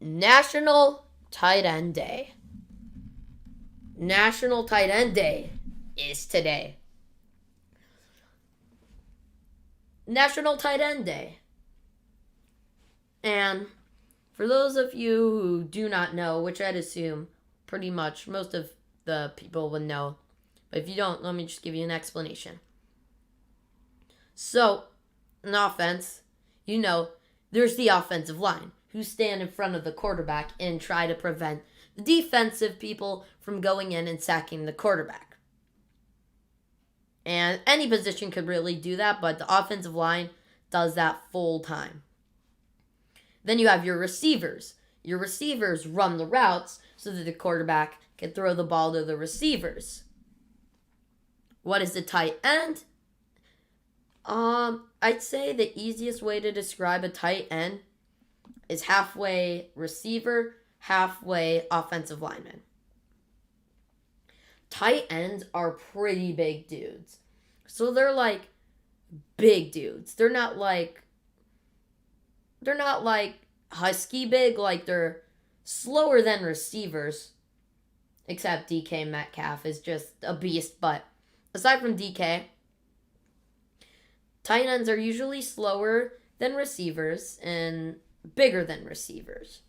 National Tight End Day. National Tight End Day is today. National Tight End Day. And for those of you who do not know, which I'd assume pretty much most of the people would know, but if you don't, let me just give you an explanation. So, in offense, there's the offensive line who stand in front of the quarterback and try to prevent the defensive people from going in and sacking the quarterback. And any position could really do that, but the offensive line does that full time. Then you have your receivers. Your receivers run the routes so that the quarterback can throw the ball to the receivers. What is a tight end? I'd say the easiest way to describe a tight end is halfway receiver, halfway offensive lineman. Tight ends are pretty big dudes. So they're like big dudes. They're not like husky big, like they're slower than receivers. Except DK Metcalf is just a beast, but aside from DK, tight ends are usually slower than receivers and bigger than receivers.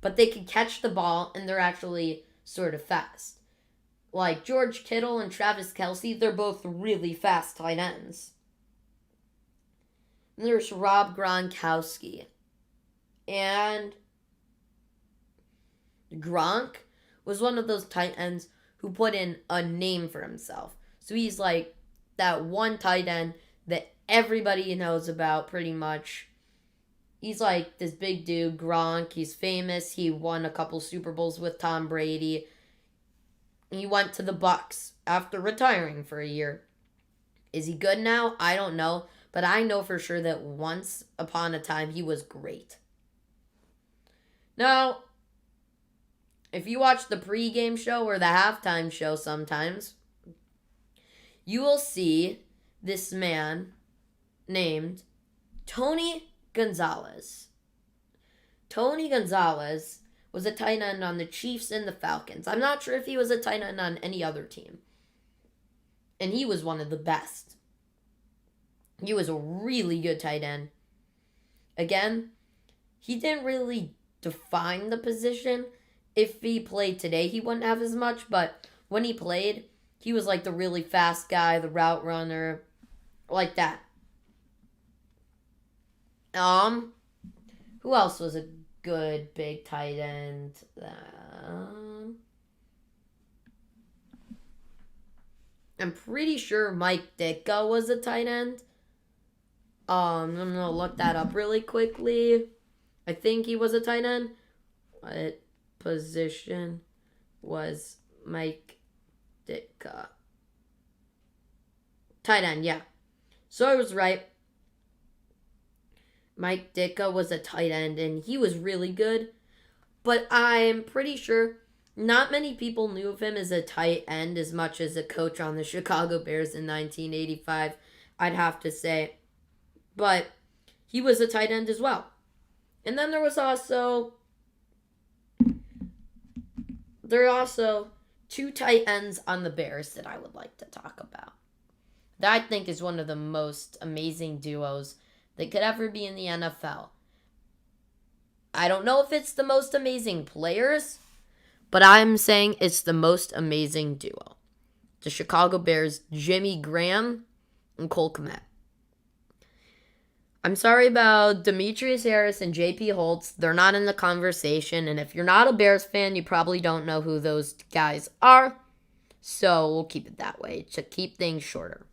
But they can catch the ball and they're actually sort of fast. Like George Kittle and Travis Kelce, they're both really fast tight ends. And there's Rob Gronkowski. And Gronk was one of those tight ends who put in a name for himself. So he's like that one tight end that everybody knows about pretty much. He's like this big dude, Gronk. He's famous. He won a couple Super Bowls with Tom Brady. He went to the Bucs after retiring for a year. Is he good now? I don't know. But I know for sure that once upon a time he was great. Now, if you watch the pregame show or the halftime show sometimes, you will see this man named Tony Gonzalez. Tony Gonzalez was a tight end on the Chiefs and the Falcons. I'm not sure if he was a tight end on any other team. And he was one of the best. He was a really good tight end. Again, he didn't really define the position. If he played today, he wouldn't have as much, but when he played, he was like the really fast guy, the route runner, like that. Who else was a good big tight end? I'm pretty sure Mike Ditka was a tight end. I'm gonna look that up really quickly. I think he was a tight end. What position was Mike Ditka? Tight end, yeah. So I was right. Mike Ditka was a tight end, and he was really good. But I'm pretty sure not many people knew of him as a tight end as much as a coach on the Chicago Bears in 1985, I'd have to say. But he was a tight end as well. And then there are also two tight ends on the Bears that I would like to talk about. That I think is one of the most amazing duos that could ever be in the NFL. I don't know if it's the most amazing players, but I'm saying it's the most amazing duo. The Chicago Bears, Jimmy Graham and Cole Kmet. I'm sorry about Demetrius Harris and J.P. Holtz. They're not in the conversation, and if you're not a Bears fan, you probably don't know who those guys are. So we'll keep it that way to keep things shorter.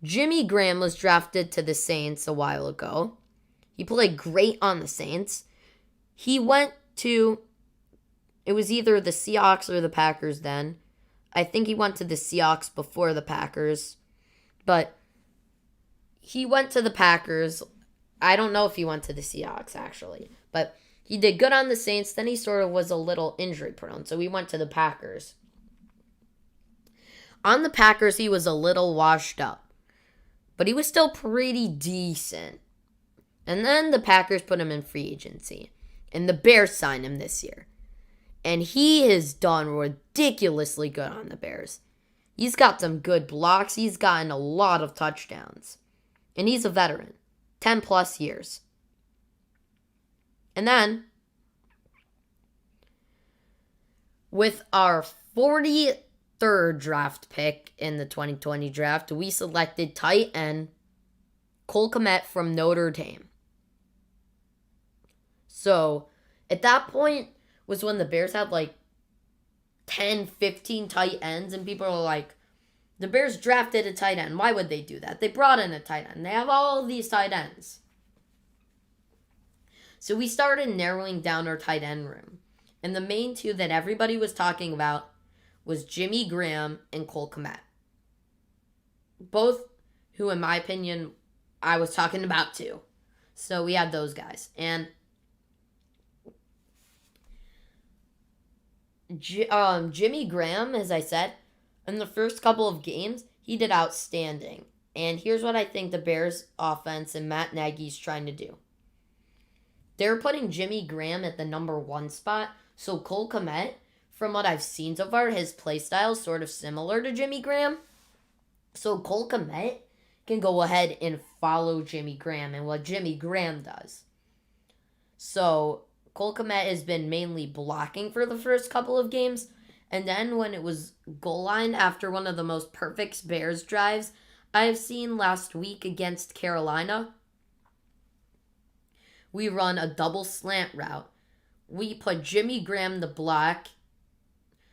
Jimmy Graham was drafted to the Saints a while ago. He played great on the Saints. He went to, it was either the Seahawks or the Packers then. I think he went to the Seahawks before the Packers. But he went to the Packers. I don't know if he went to the Seahawks, actually. But he did good on the Saints. Then he sort of was a little injury prone. So he went to the Packers. On the Packers, he was a little washed up. But he was still pretty decent. And then the Packers put him in free agency. And the Bears signed him this year. And he has done ridiculously good on the Bears. He's got some good blocks. He's gotten a lot of touchdowns. And he's a veteran. 10 plus years. And then, with our 43rd draft pick in the 2020 draft, we selected tight end Cole Kmet from Notre Dame. So, at that point was when the Bears had like 10, 15 tight ends, and people are like, the Bears drafted a tight end. Why would they do that? They brought in a tight end. They have all of these tight ends. So we started narrowing down our tight end room. And the main two that everybody was talking about was Jimmy Graham and Cole Kmet. Both who, in my opinion, I was talking about too. So we had those guys. And Jimmy Graham, as I said, in the first couple of games, he did outstanding. And here's what I think the Bears offense and Matt Nagy's trying to do. They're putting Jimmy Graham at the number 1 spot. So Cole Kmet, from what I've seen so far, his play style is sort of similar to Jimmy Graham. So Cole Kmet can go ahead and follow Jimmy Graham and what Jimmy Graham does. So Cole Kmet has been mainly blocking for the first couple of games. And then when it was goal line after one of the most perfect Bears drives I have seen last week against Carolina, we run a double slant route. We put Jimmy Graham the block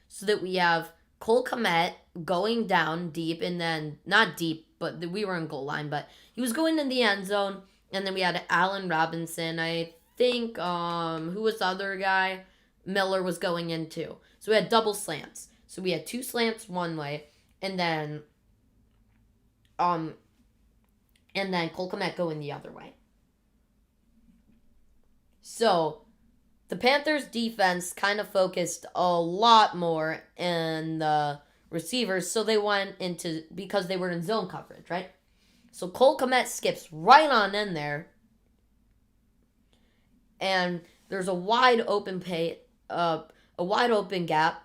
so that we have Cole Kmet going down deep, and then, not deep, but we were in goal line, but he was going in the end zone, and then we had Allen Robinson. I think, who was the other guy? Miller was going in too. So we had double slants. So we had 2 slants one way, and then Cole Kmet going the other way. So, the Panthers' defense kind of focused a lot more in the receivers, so they went into, because they were in zone coverage, right? So Cole Kmet skips right on in there, and there's a wide open gap.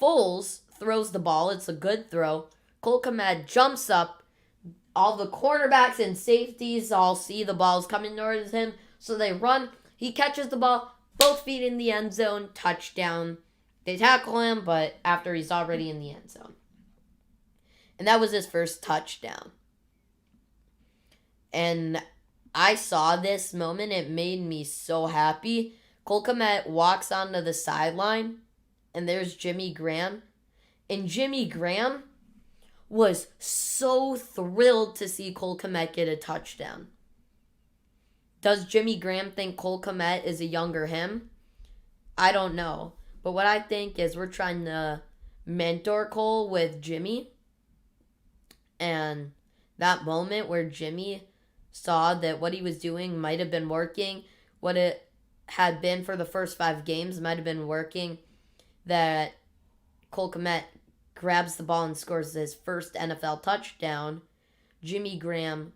Foles throws the ball. It's a good throw. Cole Kmet jumps up. All the cornerbacks and safeties all see the ball's coming towards him, so they run. He catches the ball, both feet in the end zone, touchdown. They tackle him, but after he's already in the end zone. And that was his first touchdown. And I saw this moment. It made me so happy. Cole Kmet walks onto the sideline, and there's Jimmy Graham. And Jimmy Graham was so thrilled to see Cole Kmet get a touchdown. Does Jimmy Graham think Cole Kmet is a younger him? I don't know. But what I think is we're trying to mentor Cole with Jimmy. And that moment where Jimmy saw that what he was doing might have been working, what it had been for the first 5 games might have been working, that Cole Kmet grabs the ball and scores his first NFL touchdown. Jimmy Graham